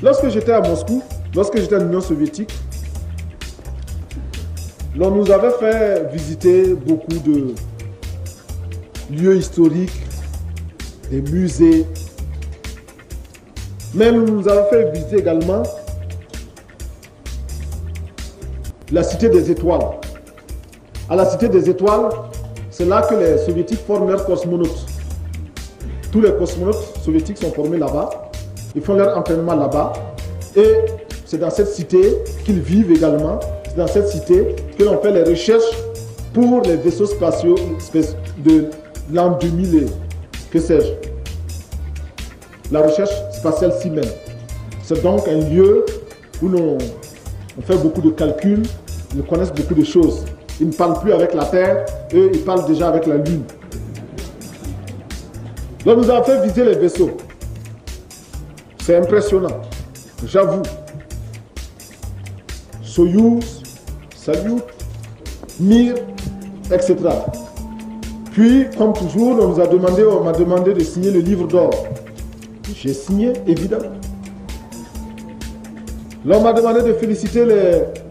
Lorsque j'étais à Moscou, lorsque j'étais en Union soviétique, on nous avait fait visiter beaucoup de lieux historiques, des musées. Mais on nous avait fait visiter également la Cité des Étoiles. À la Cité des Étoiles, c'est là que les soviétiques forment leurs cosmonautes. Tous les cosmonautes soviétiques sont formés là-bas. Ils font leur entraînement là-bas. Et c'est dans cette cité qu'ils vivent également. C'est dans cette cité que l'on fait les recherches pour les vaisseaux spatiaux de l'an 2000 et que sais-je. La recherche spatiale s'y mène. C'est donc un lieu où on fait beaucoup de calculs, ils connaissent beaucoup de choses. Ils ne parlent plus avec la Terre, eux, ils parlent déjà avec la Lune. Donc nous avons fait visiter les vaisseaux. C'est impressionnant, j'avoue. Soyouz, Salyut, Mir, etc. Puis, comme toujours, on m'a demandé de signer le livre d'or. J'ai signé, évidemment. Là, on m'a demandé de féliciter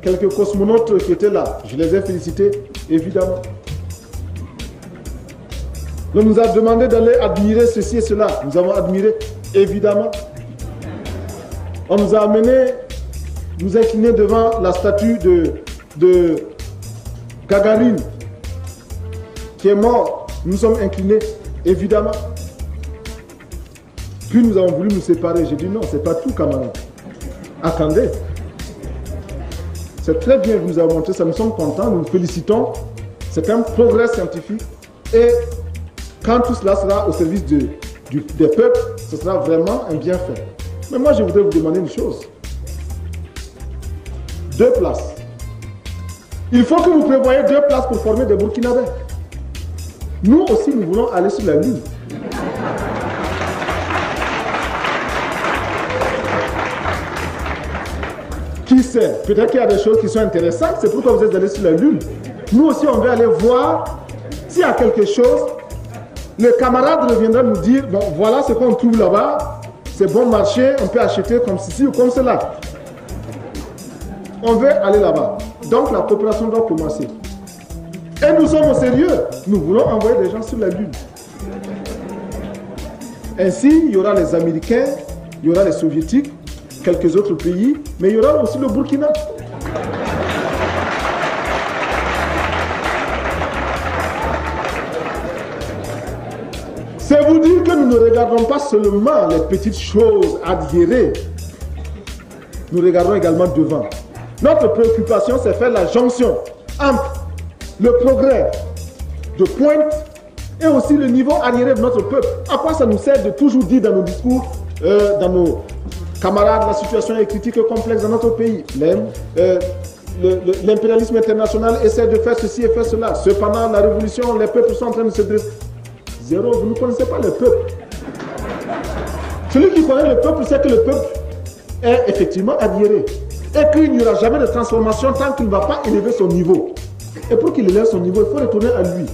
quelques cosmonautes qui étaient là. Je les ai félicités, évidemment. On nous a demandé d'aller admirer ceci et cela. Nous avons admiré, évidemment. On nous a amené nous incliner devant la statue de Gagarine, qui est mort. Nous sommes inclinés, évidemment. Puis nous avons voulu nous séparer. J'ai dit non, c'est pas tout, camarade. Attendez. C'est très bien que vous nous avez montré ça. Nous sommes contents, nous nous félicitons. C'est un progrès scientifique. Et quand tout cela sera au service des peuples, ce sera vraiment un bienfait. Mais moi, je voudrais vous demander une chose. 2 places. Il faut que vous prévoyez 2 places pour former des Burkinabés. Nous aussi, nous voulons aller sur la Lune. Qui sait? Peut-être qu'il y a des choses qui sont intéressantes. C'est pourquoi vous êtes allés sur la Lune. Nous aussi, on va aller voir s'il y a quelque chose. Le camarade reviendra nous dire, bon, voilà ce qu'on trouve là-bas. C'est bon marché, on peut acheter comme ceci ou comme cela. On veut aller là-bas. Donc la coopération doit commencer. Et nous sommes au sérieux. Nous voulons envoyer des gens sur la Lune. Ainsi, il y aura les Américains, il y aura les Soviétiques, quelques autres pays, mais il y aura aussi le Burkina. C'est vous dire que nous ne regardons pas seulement les petites choses adhérées, nous regardons également devant. Notre préoccupation, c'est faire la jonction entre le progrès de pointe et aussi le niveau arriéré de notre peuple. À quoi ça nous sert de toujours dire dans nos discours, dans nos camarades, la situation est critique et complexe dans notre pays. L'impérialisme international essaie de faire ceci et faire cela. Cependant, la révolution, les peuples sont en train de se dresser. Zéro, vous ne connaissez pas le peuple. Celui qui connaît le peuple sait que le peuple est effectivement adhéré. Et qu'il n'y aura jamais de transformation tant qu'il ne va pas élever son niveau. Et pour qu'il élève son niveau, il faut retourner à lui.